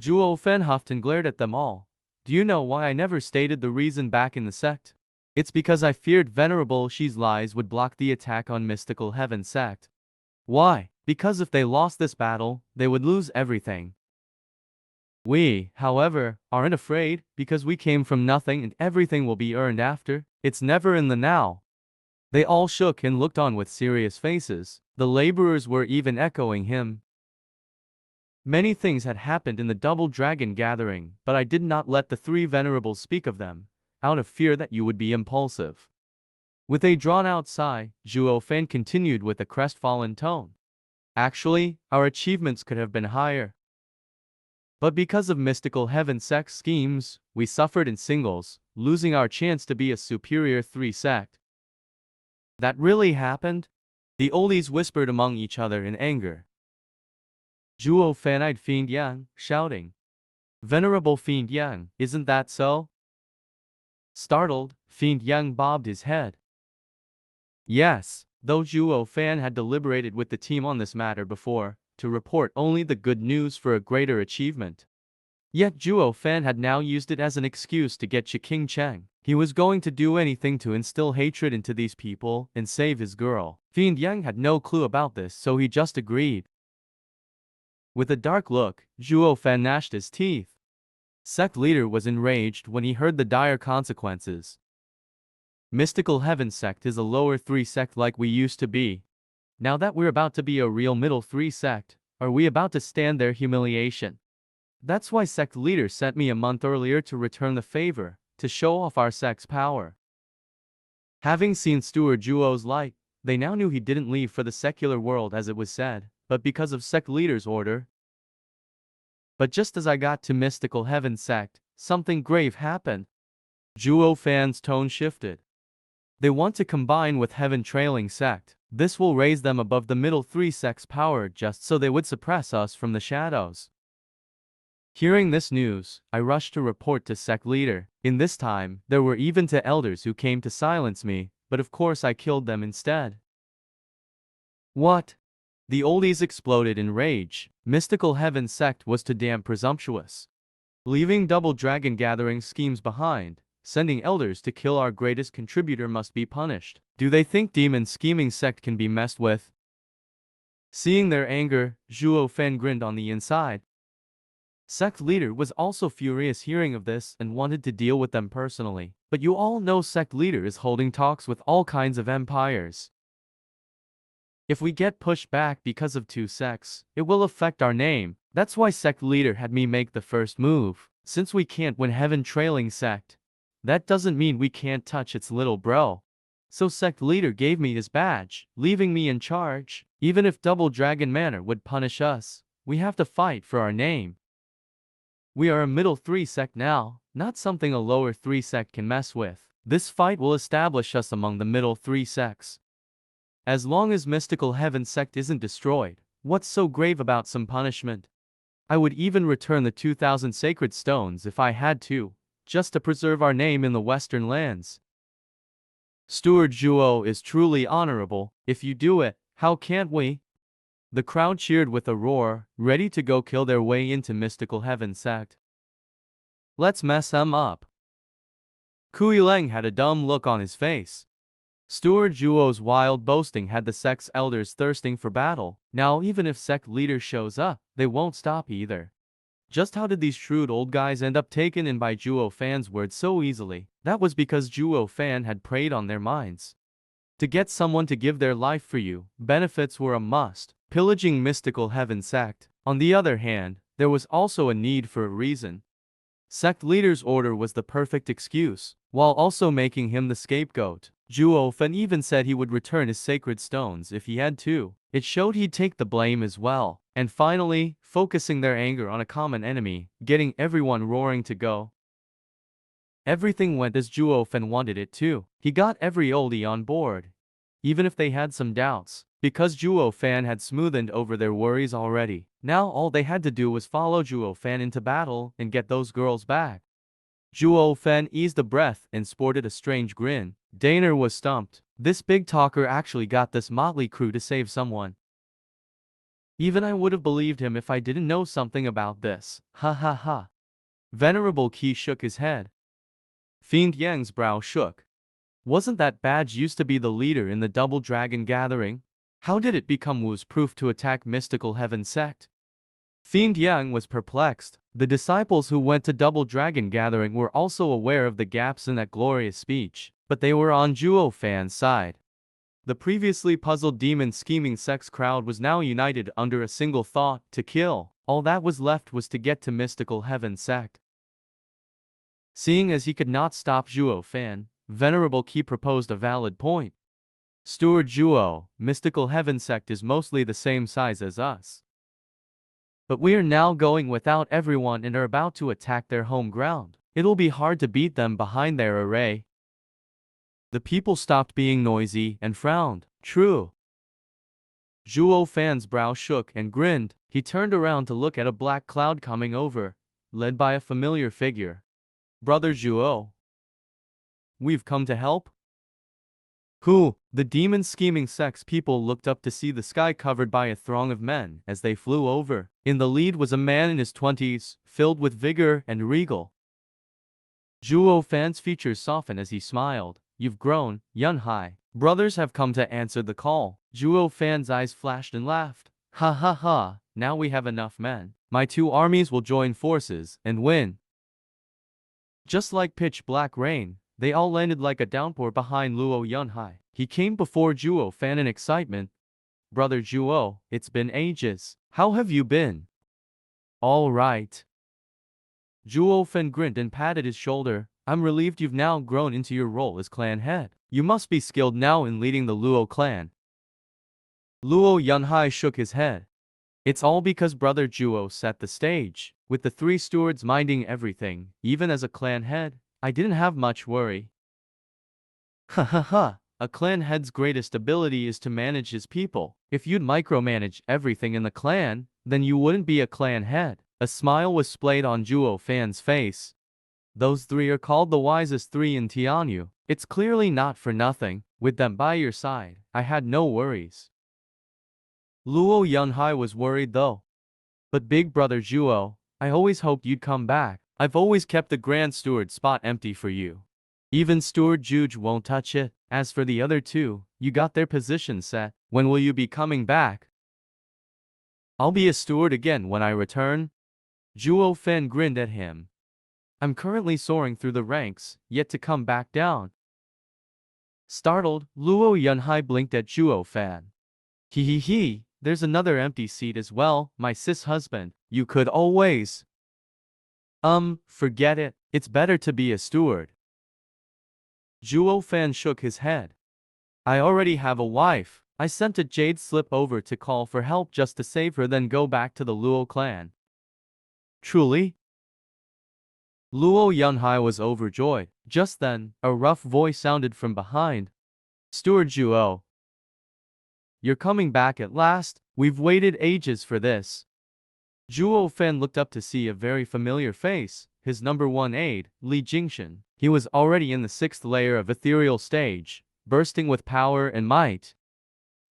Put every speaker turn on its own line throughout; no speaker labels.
Zhuo Fen huffed and glared at them all. Do you know why I never stated the reason back in the sect? It's because I feared Venerable Shi's lies would block the attack on Mystical Heaven sect. Why? Because if they lost this battle, they would lose everything. We, however, aren't afraid, because we came from nothing and everything will be earned after. It's never in the now. They all shook and looked on with serious faces. The laborers were even echoing him. Many things had happened in the Double Dragon gathering, but I did not let the three venerables speak of them, out of fear that you would be impulsive. With a drawn-out sigh, Zhuo Fan continued with a crestfallen tone. Actually, our achievements could have been higher. But because of Mystical Heaven sect schemes, we suffered in singles, losing our chance to be a superior 3 sect. That really happened? The oldies whispered among each other in anger. Zhuo Fan eyed Fiend Yang, shouting. Venerable Fiend Yang, isn't that so? Startled, Fiend Yang bobbed his head. Yes, though Zhuo Fan had deliberated with the team on this matter before, to report only the good news for a greater achievement. Yet Zhuo Fan had now used it as an excuse to get King Cheng. He was going to do anything to instill hatred into these people and save his girl. Fiend Yang had no clue about this, so he just agreed. With a dark look, Zhuo Fan gnashed his teeth. Sect leader was enraged when he heard the dire consequences. Mystical Heaven sect is a lower 3 sect like we used to be. Now that we're about to be a real middle 3 sect, are we about to stand their humiliation? That's why sect leader sent me a month earlier to return the favor, to show off our sect's power. Having seen Steward Zhuo's light, they now knew he didn't leave for the secular world as it was said, but because of sect leader's order. But just as I got to Mystical Heaven sect, something grave happened. Zhuo Fan's tone shifted. They want to combine with Heaven Trailing sect. This will raise them above the middle 3 sect's power just so they would suppress us from the shadows. Hearing this news, I rushed to report to sect leader. In this time, there were even 2 elders who came to silence me, but of course I killed them instead. What? The oldies exploded in rage. Mystical Heaven sect was too damn presumptuous. Leaving Double Dragon gathering schemes behind, sending elders to kill our greatest contributor must be punished. Do they think demon scheming sect can be messed with? Seeing their anger, Zhuo Fan grinned on the inside. Sect leader was also furious hearing of this and wanted to deal with them personally. But you all know sect leader is holding talks with all kinds of empires. If we get pushed back because of 2 sects, it will affect our name. That's why sect leader had me make the first move. Since we can't win Heaven Trailing sect, that doesn't mean we can't touch its little bro. So sect leader gave me his badge, leaving me in charge. Even if Double Dragon Manor would punish us, we have to fight for our name. We are a middle 3 sect now, not something a lower 3 sect can mess with. This fight will establish us among the middle 3 sects. As long as Mystical Heaven sect isn't destroyed, what's so grave about some punishment? I would even return the 2,000 sacred stones if I had to, just to preserve our name in the Western lands. Steward Zhuo is truly honorable. If you do it, how can't we? The crowd cheered with a roar, ready to go kill their way into Mystical Heaven sect. Let's mess them up. Kui Leng had a dumb look on his face. Steward Zhuo's wild boasting had the sect's elders thirsting for battle. Now even if sect leader shows up, they won't stop either. Just how did these shrewd old guys end up taken in by Zhuo Fan's words so easily? That was because Zhuo Fan had preyed on their minds. To get someone to give their life for you, benefits were a must. Pillaging Mystical Heaven sect, on the other hand, there was also a need for a reason. Sect leader's order was the perfect excuse, while also making him the scapegoat. Zhuo Fan even said he would return his sacred stones if he had to. It showed he'd take the blame as well. And finally, focusing their anger on a common enemy, getting everyone roaring to go. Everything went as Zhuo Fan wanted it to. He got every oldie on board, even if they had some doubts, because Zhuo Fan had smoothed over their worries already. Now all they had to do was follow Zhuo Fan into battle and get those girls back. Zhuo Fan eased a breath and sported a strange grin. Daner was stumped. This big talker actually got this motley crew to save someone. Even I would have believed him if I didn't know something about this. Ha ha ha. Venerable Qi shook his head. Fiend Yang's brow shook. Wasn't that badge used to be the leader in the Double Dragon Gathering? How did it become Wu's proof to attack Mystical Heaven sect? Fiend Yang was perplexed. The disciples who went to Double Dragon Gathering were also aware of the gaps in that glorious speech, but they were on Zhuo Fan's side. The previously puzzled demon scheming sex crowd was now united under a single thought: to kill. All that was left was to get to Mystical Heaven sect. Seeing as he could not stop Zhuo Fan, Venerable Qi proposed a valid point. Steward Zhuo, Mystical Heaven sect is mostly the same size as us. But we are now going without everyone and are about to attack their home ground. It'll be hard to beat them behind their array. The people stopped being noisy and frowned. True. Zhuo Fan's brow shook and grinned. He turned around to look at a black cloud coming over, led by a familiar figure. Brother Zhuo. We've come to help? Who? The demon scheming sex people looked up to see the sky covered by a throng of men as they flew over. In the lead was a man in his 20s, filled with vigor and regal. Zhuo Fan's features softened as he smiled. You've grown, Yun Hai. Brothers have come to answer the call. Zhuo Fan's eyes flashed and laughed. Ha ha ha, now we have enough men. My two armies will join forces and win. Just like pitch black rain, they all landed like a downpour behind Luo Yunhai. He came before Zhuo Fan in excitement. Brother Zhuo, it's been ages. How have you been? All right. Zhuo Fan grinned and patted his shoulder. I'm relieved you've now grown into your role as clan head. You must be skilled now in leading the Luo clan. Luo Yunhai shook his head. It's all because Brother Zhuo set the stage. With the three stewards minding everything, even as a clan head, I didn't have much worry. Ha ha ha. A clan head's greatest ability is to manage his people. If you'd micromanage everything in the clan, then you wouldn't be a clan head. A smile was splayed on Zhuo Fan's face. Those three are called the wisest three in Tianyu. It's clearly not for nothing. With them by your side, I had no worries. Luo Yunhai was worried though. But big brother Zhuo, I always hoped you'd come back. I've always kept the Grand Steward spot empty for you. Even Steward Juge won't touch it. As for the other two, you got their position set. When will you be coming back? I'll be a steward again when I return. Zhuo Fan grinned at him. I'm currently soaring through the ranks, yet to come back down. Startled, Luo Yunhai blinked at Zhuo Fan. He, there's another empty seat as well, my sis husband. You could always. Forget it. It's better to be a steward. Zhuo Fan shook his head. I already have a wife. I sent a jade slip over to call for help just to save her, then go back to the Luo clan. Truly? Luo Yunhai was overjoyed. Just then, a rough voice sounded from behind. Steward Zhuo. You're coming back at last? We've waited ages for this. Zhuo Fan looked up to see a very familiar face, his number one aide, Li Jingshan. He was already in the 6th layer of ethereal stage, bursting with power and might.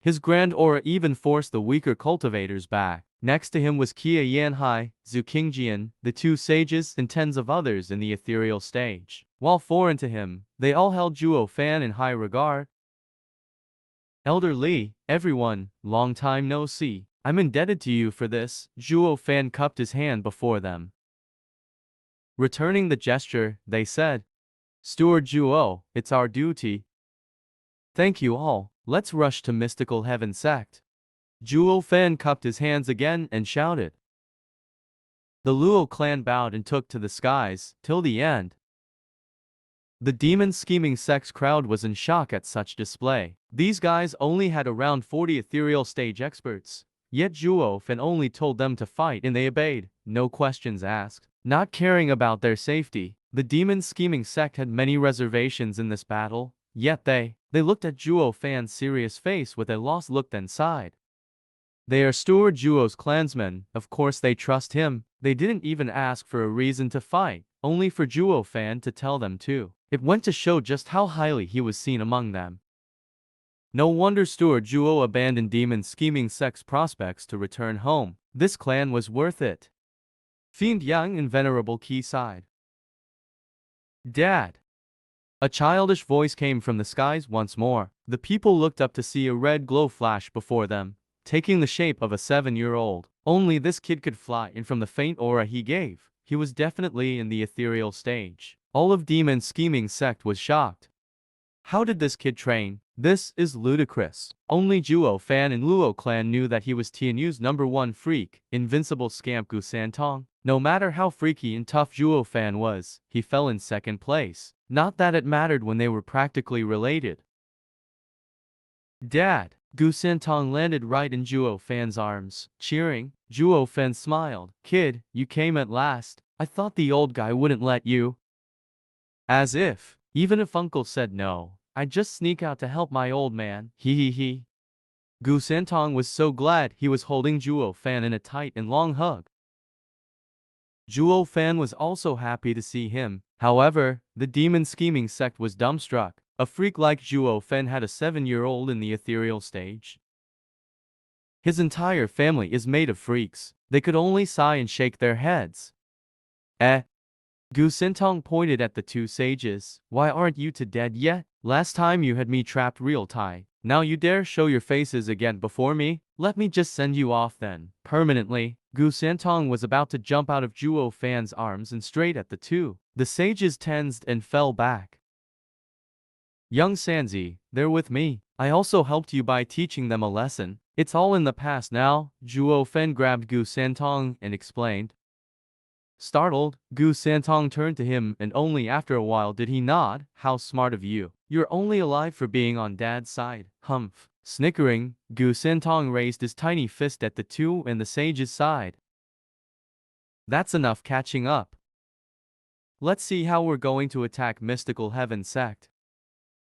His grand aura even forced the weaker cultivators back. Next to him was Qia Yanhai, Zhu Qingjian, the two sages, and tens of others in the ethereal stage. While foreign to him, they all held Zhuo Fan in high regard. Elder Li, everyone, long time no see. I'm indebted to you for this. Zhuo Fan cupped his hand before them. Returning the gesture, they said, Steward Zhuo, it's our duty. Thank you all. Let's rush to Mystical Heaven sect. Zhuo Fan cupped his hands again and shouted. The Luo clan bowed and took to the skies, till the end. The demon scheming sex crowd was in shock at such display. These guys only had around 40 ethereal stage experts. Yet Zhuo Fan only told them to fight and they obeyed, no questions asked. Not caring about their safety, the demon scheming sect had many reservations in this battle, yet they looked at Zhuo Fan's serious face with a lost look then sighed. They are Steward Zhuo's clansmen, of course they trust him. They didn't even ask for a reason to fight, only for Zhuo Fan to tell them to. It went to show just how highly he was seen among them. No wonder Steward Zhuo abandoned demon scheming sex prospects to return home. This clan was worth it. Fiend Yang and Venerable Qi sighed. Dad. A childish voice came from the skies once more. The people looked up to see a red glow flash before them, taking the shape of a 7-year-old. Only this kid could fly, and from the faint aura he gave, he was definitely in the ethereal stage. All of Demon Scheming Sect was shocked. How did this kid train? This is ludicrous. Only Zhuo Fan and Luo clan knew that he was Tianyu's #1 freak, invincible scamp Gu Santong. No matter how freaky and tough Zhuo Fan was, he fell in second place. Not that it mattered when they were practically related. Dad! Gu Santong landed right in Zhuo Fan's arms, cheering. Zhuo Fan smiled. Kid, you came at last. I thought the old guy wouldn't let you. As if. Even if Uncle said no, I'd just sneak out to help my old man. He. Gu Santong was so glad he was holding Zhuo Fan in a tight and long hug. Zhuo Fan was also happy to see him. However, the demon scheming sect was dumbstruck. A freak like Zhuo Fan had a 7-year-old in the ethereal stage. His entire family is made of freaks. They could only sigh and shake their heads. Gu Sintong pointed at the two sages. Why aren't you two dead yet? Last time you had me trapped real tight. Now you dare show your faces again before me? Let me just send you off then. Permanently. Gu Santong was about to jump out of Zhuo Fan's arms and straight at the two. The sages tensed and fell back. Young Sanzi, they're with me. I also helped you by teaching them a lesson. It's all in the past now. Zhuo Fan grabbed Gu Santong and explained. Startled, Gu Santong turned to him and only after a while did he nod. How smart of you. You're only alive for being on Dad's side. Humph. Snickering, Gu Santong raised his tiny fist at the two and the sage's side. That's enough catching up. Let's see how we're going to attack Mystical Heaven Sect.